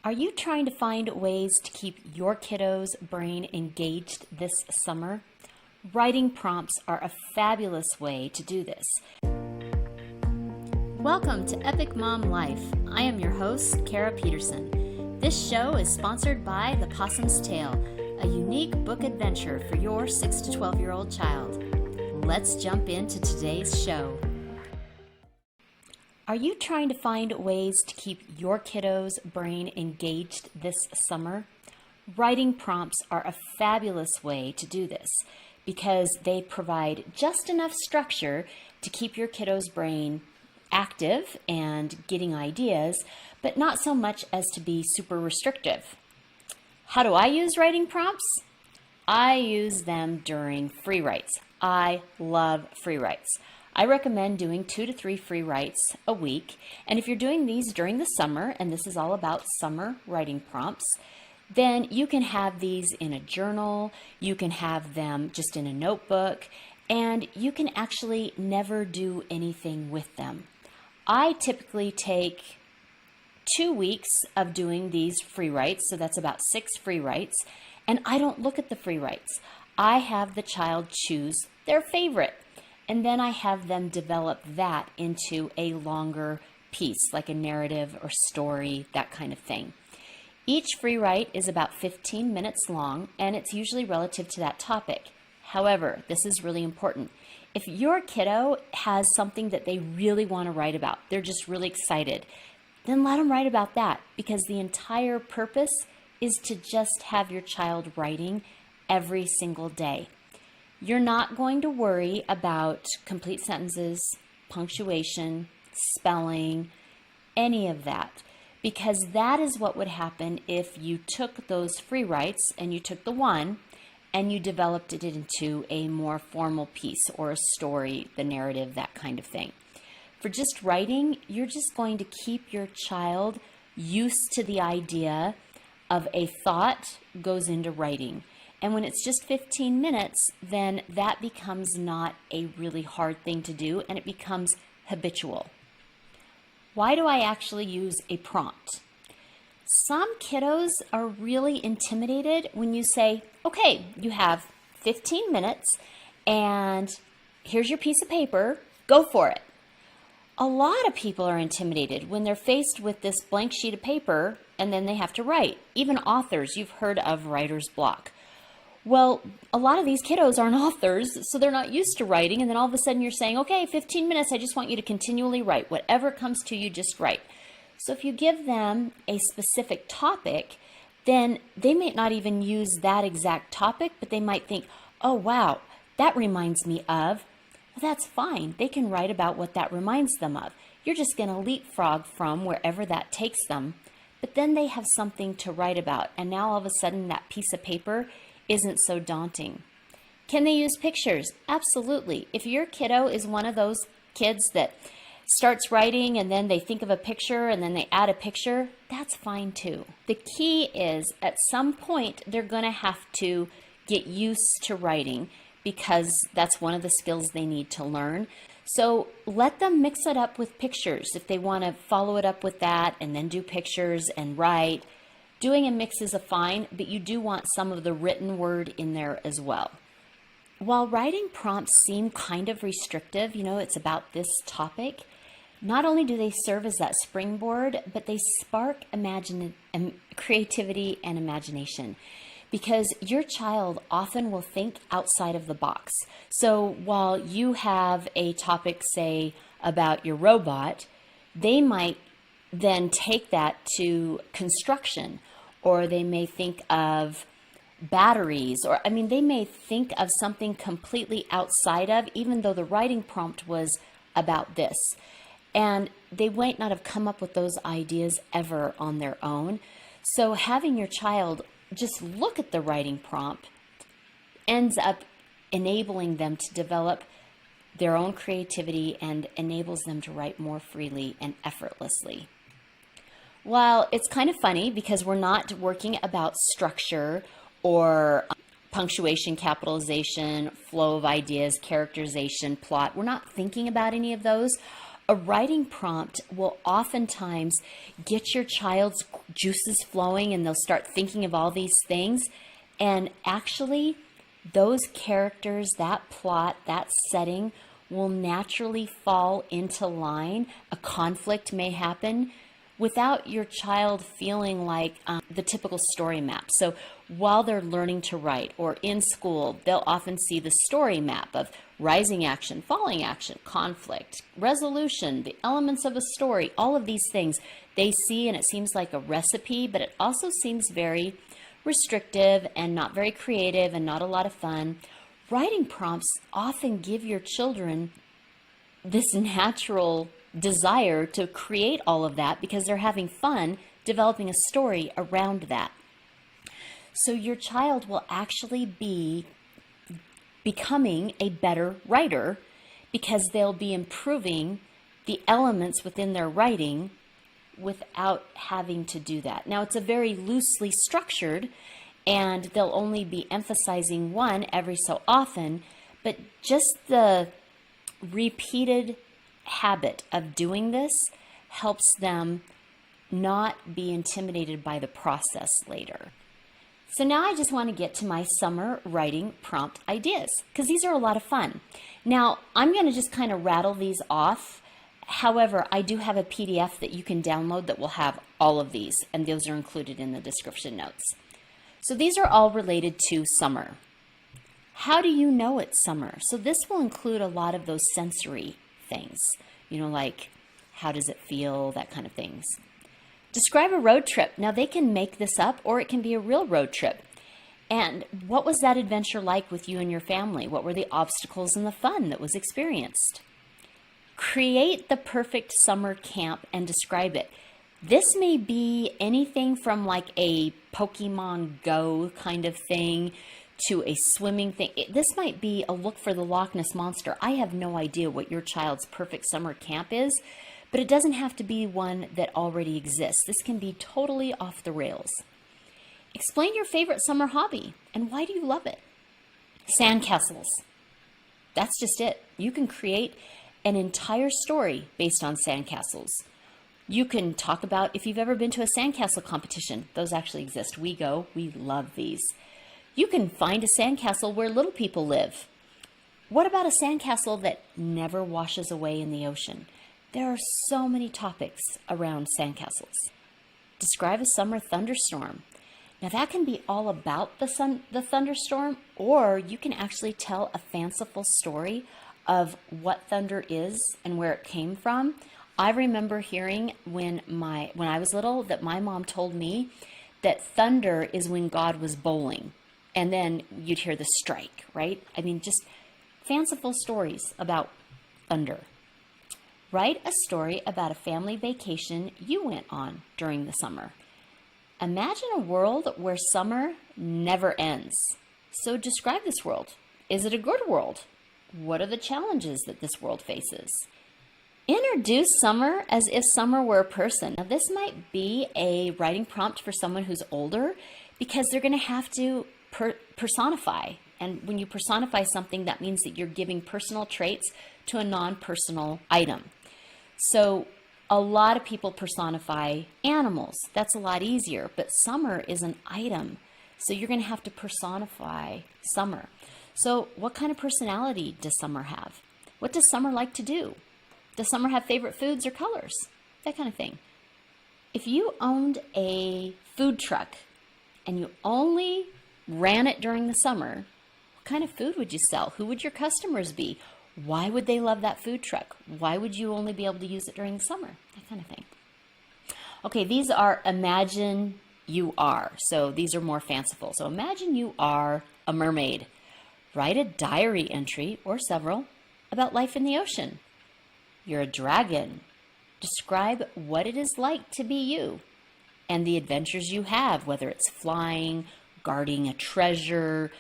Are you trying to find ways to keep your kiddo's brain engaged this summer? Writing prompts are a fabulous way to do this. Welcome to Epic Mom Life. I am your host, Kara Peterson. This show is sponsored by The Possum's Tale, a unique book adventure for your 6 to 12-year-old child. Let's jump into today's show. Are you trying to find ways to keep your kiddo's brain engaged this summer? Writing prompts are a fabulous way to do this because they provide just enough structure to keep your kiddo's brain active and getting ideas, but not so much as to be super restrictive. How do I use writing prompts? I use them during free writes. I love free writes. I recommend doing 2 to 3 free writes a week. And if you're doing these during the summer, and this is all about summer writing prompts, then you can have these in a journal, you can have them just in a notebook, and you can actually never do anything with them. I typically take 2 weeks of doing these free writes, so that's about 6 free writes, and I don't look at the free writes. I have the child choose their favorite. And then I have them develop that into a longer piece, like a narrative or story, that kind of thing. Each free write is about 15 minutes long, and it's usually relative to that topic. However, this is really important. If your kiddo has something that they really want to write about, they're just really excited, then let them write about that, because the entire purpose is to just have your child writing every single day. You're not going to worry about complete sentences, punctuation, spelling, any of that, because that is what would happen if you took those free writes and you took the one and you developed it into a more formal piece or a story, the narrative, that kind of thing. For just writing, you're just going to keep your child used to the idea of a thought goes into writing. And when it's just 15 minutes, then that becomes not a really hard thing to do, and it becomes habitual. Why do I actually use a prompt? Some kiddos are really intimidated when you say, okay, you have 15 minutes, and here's your piece of paper, go for it. A lot of people are intimidated when they're faced with this blank sheet of paper, and then they have to write. Even authors, you've heard of writer's block. Well, a lot of these kiddos aren't authors, so they're not used to writing, and then all of a sudden you're saying, okay, 15 minutes, I just want you to continually write. Whatever comes to you, just write. So if you give them a specific topic, then they may not even use that exact topic, but they might think, oh, wow, that reminds me of. Well, that's fine. They can write about what that reminds them of. You're just going to leapfrog from wherever that takes them, but then they have something to write about, and now all of a sudden that piece of paper isn't so daunting. Can they use pictures? Absolutely. If your kiddo is one of those kids that starts writing and then they think of a picture and then they add a picture, that's fine too. The key is at some point they're going to have to get used to writing because that's one of the skills they need to learn. So let them mix it up with pictures. If they want to follow it up with that and then do pictures and write, doing a mix is a fine, but you do want some of the written word in there as well. While writing prompts seem kind of restrictive, it's about this topic, not only do they serve as that springboard, but they spark creativity and imagination, because your child often will think outside of the box. So while you have a topic, say, about your robot, they might then take that to construction, or they may think of batteries, or they may think of something completely outside of, even though the writing prompt was about this. And they might not have come up with those ideas ever on their own. So having your child just look at the writing prompt ends up enabling them to develop their own creativity and enables them to write more freely and effortlessly. Well, it's kind of funny because we're not working about structure or punctuation, capitalization, flow of ideas, characterization, plot. We're not thinking about any of those. A writing prompt will oftentimes get your child's juices flowing and they'll start thinking of all these things. And actually, those characters, that plot, that setting will naturally fall into line. A conflict may happen without your child feeling like the typical story map. So while they're learning to write or in school, they'll often see the story map of rising action, falling action, conflict, resolution, the elements of a story, all of these things they see, and it seems like a recipe, but it also seems very restrictive and not very creative and not a lot of fun. Writing prompts often give your children this natural desire to create all of that because they're having fun developing a story around that. So your child will actually be becoming a better writer because they'll be improving the elements within their writing without having to do that. Now, it's a very loosely structured, and they'll only be emphasizing one every so often, but just the repeated habit of doing this helps them not be intimidated by the process later. So now I just want to get to my summer writing prompt ideas because these are a lot of fun. Now, I'm going to just kind of rattle these off. However, I do have a PDF that you can download that will have all of these, and those are included in the description notes. So these are all related to summer. How do you know it's summer? So this will include a lot of those sensory things, like how does it feel, that kind of things. Describe a road trip. Now they can make this up or it can be a real road trip. And what was that adventure like with you and your family? What were the obstacles and the fun that was experienced? Create the perfect summer camp and describe it. This may be anything from like a Pokemon Go kind of thing to a swimming thing. This might be a look for the Loch Ness Monster. I have no idea what your child's perfect summer camp is, but it doesn't have to be one that already exists. This can be totally off the rails. Explain your favorite summer hobby and why do you love it? Sandcastles. That's just it. You can create an entire story based on sandcastles. You can talk about if you've ever been to a sandcastle competition. Those actually exist. We go. We love these. You can find a sandcastle where little people live. What about a sandcastle that never washes away in the ocean? There are so many topics around sandcastles. Describe a summer thunderstorm. Now that can be all about the thunderstorm, or you can actually tell a fanciful story of what thunder is and where it came from. I remember hearing when I was little that my mom told me that thunder is when God was bowling. And then you'd hear the strike, right? I mean, just fanciful stories about thunder. Write a story about a family vacation you went on during the summer. Imagine a world where summer never ends. So describe this world. Is it a good world? What are the challenges that this world faces? Introduce summer as if summer were a person. Now, this might be a writing prompt for someone who's older because they're going to have to personify. And when you personify something, that means that you're giving personal traits to a non-personal item. So a lot of people personify animals. That's a lot easier, but summer is an item. So you're going to have to personify summer. So what kind of personality does summer have? What does summer like to do? Does summer have favorite foods or colors? That kind of thing. If you owned a food truck and you only ran it during the summer, what kind of food would you sell? Who would your customers be? Why would they love that food truck? Why would you only be able to use it during the summer? That kind of thing. Okay, these are imagine you are. So these are more fanciful. So imagine you are a mermaid. Write a diary entry, or several, about life in the ocean. You're a dragon. Describe what it is like to be you and the adventures you have, whether it's flying, guarding a treasure,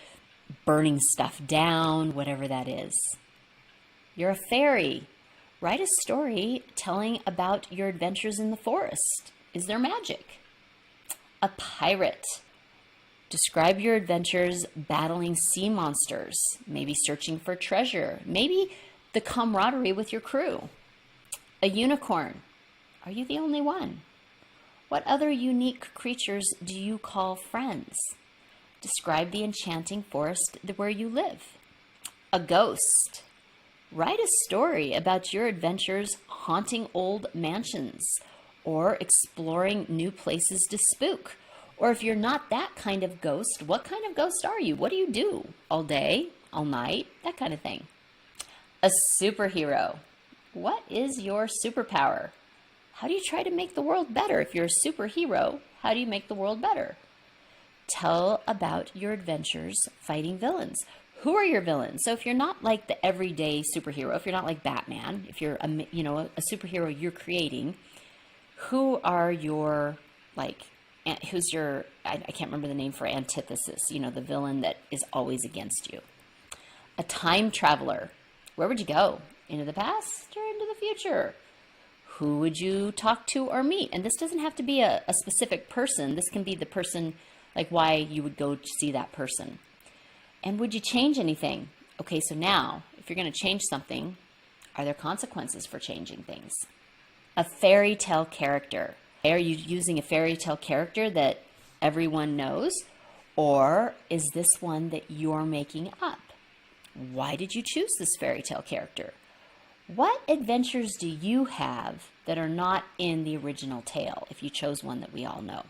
burning stuff down, whatever that is. You're a fairy. Write a story telling about your adventures in the forest. Is there magic? A pirate. Describe your adventures battling sea monsters, maybe searching for treasure, maybe the camaraderie with your crew. A unicorn. Are you the only one? What other unique creatures do you call friends? Describe the enchanting forest where you live. A ghost. Write a story about your adventures haunting old mansions or exploring new places to spook. Or if you're not that kind of ghost, what kind of ghost are you? What do you do? All day, all night, that kind of thing. A superhero. What is your superpower? How do you try to make the world better? If you're a superhero, how do you make the world better? Tell about your adventures fighting villains. Who are your villains? So if you're not like the everyday superhero, if you're not like Batman, if you're a superhero you're creating, who are your who's your I can't remember the name for antithesis, the villain that is always against you. A time traveler. Where would you go? Into the past or into the future? Who would you talk to or meet? And this doesn't have to be a specific person. This can be the person, like why you would go to see that person. And would you change anything? Okay, so now, if you're going to change something, are there consequences for changing things? A fairy tale character. Are you using a fairy tale character that everyone knows? Or is this one that you're making up? Why did you choose this fairy tale character? What adventures do you have that are not in the original tale, if you chose one that we all know?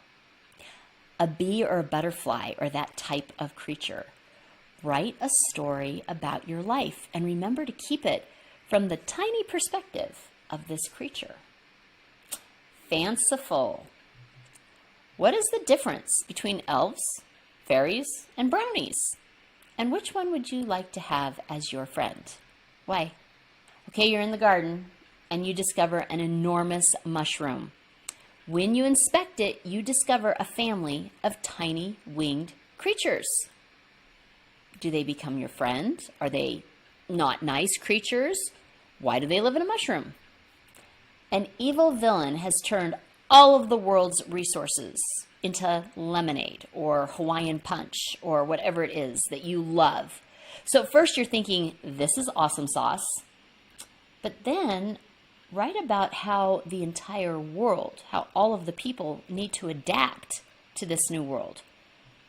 A bee or a butterfly, or that type of creature. Write a story about your life and remember to keep it from the tiny perspective of this creature. Fanciful. What is the difference between elves, fairies, and brownies? And which one would you like to have as your friend? Why? Okay, you're in the garden and you discover an enormous mushroom. When you inspect it, you discover a family of tiny winged creatures. Do they become your friend? Are they not nice creatures? Why do they live in a mushroom? An evil villain has turned all of the world's resources into lemonade or Hawaiian punch or whatever it is that you love. So at first you're thinking, this is awesome sauce. But then write about how the entire world, how all of the people need to adapt to this new world.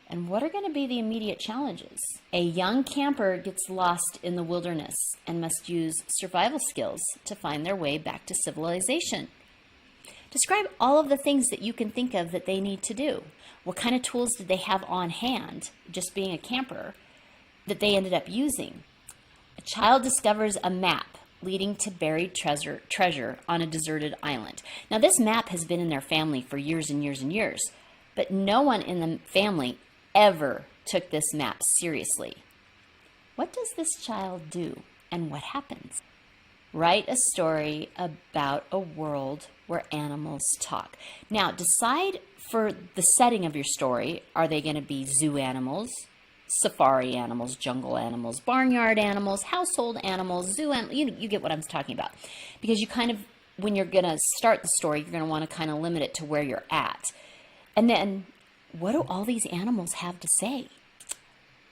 And what are going to be the immediate challenges? A young camper gets lost in the wilderness and must use survival skills to find their way back to civilization. Describe all of the things that you can think of that they need to do. What kind of tools did they have on hand, just being a camper, that they ended up using? A child discovers a map leading to buried treasure on a deserted island. Now, this map has been in their family for years and years and years, but no one in the family ever took this map seriously. What does this child do and what happens? Write a story about a world where animals talk. Now, decide for the setting of your story. Are they going to be zoo animals, safari animals, jungle animals, barnyard animals, household animals, zoo animals? You get what I'm talking about. Because you kind of, when you're going to start the story, you're going to want to kind of limit it to where you're at. And then, what do all these animals have to say?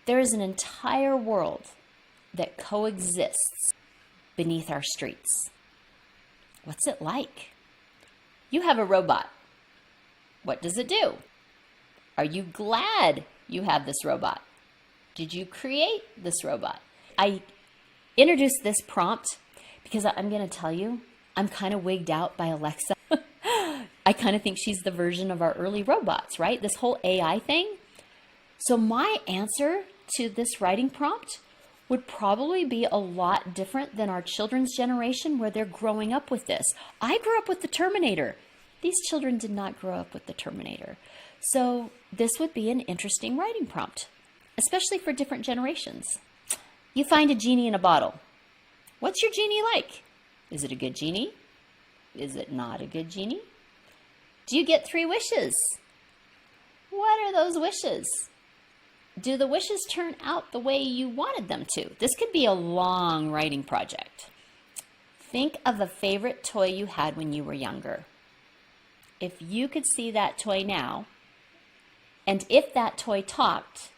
There is an entire world that coexists beneath our streets. What's it like? You have a robot. What does it do? Are you glad you have this robot? Did you create this robot? I introduced this prompt because I'm going to tell you, I'm kind of wigged out by Alexa. I kind of think she's the version of our early robots, right? This whole AI thing. So my answer to this writing prompt would probably be a lot different than our children's generation where they're growing up with this. I grew up with the Terminator. These children did not grow up with the Terminator. So this would be an interesting writing prompt, especially for different generations. You find a genie in a bottle. What's your genie like? Is it a good genie? Is it not a good genie? Do you get 3 wishes? What are those wishes? Do the wishes turn out the way you wanted them to? This could be a long writing project. Think of a favorite toy you had when you were younger. If you could see that toy now, and if that toy talked,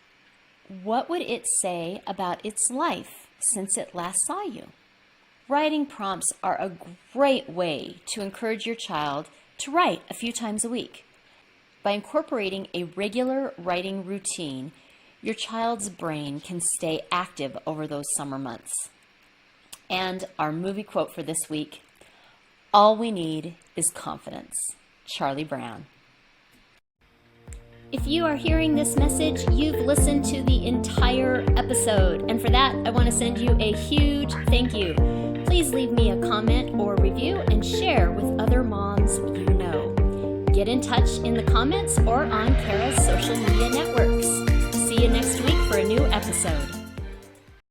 what would it say about its life since it last saw you? writing prompts are a great way to encourage your child to write a few times a week. By incorporating a regular writing routine, your child's brain can stay active over those summer months. And our movie quote for this week, "All we need is confidence." Charlie Brown. If you are hearing this message, you've listened to the entire episode, and for that, I want to send you a huge thank you. Please leave me a comment or review and share with other moms you know. Get in touch in the comments or on Kara's social media networks. See you next week for a new episode.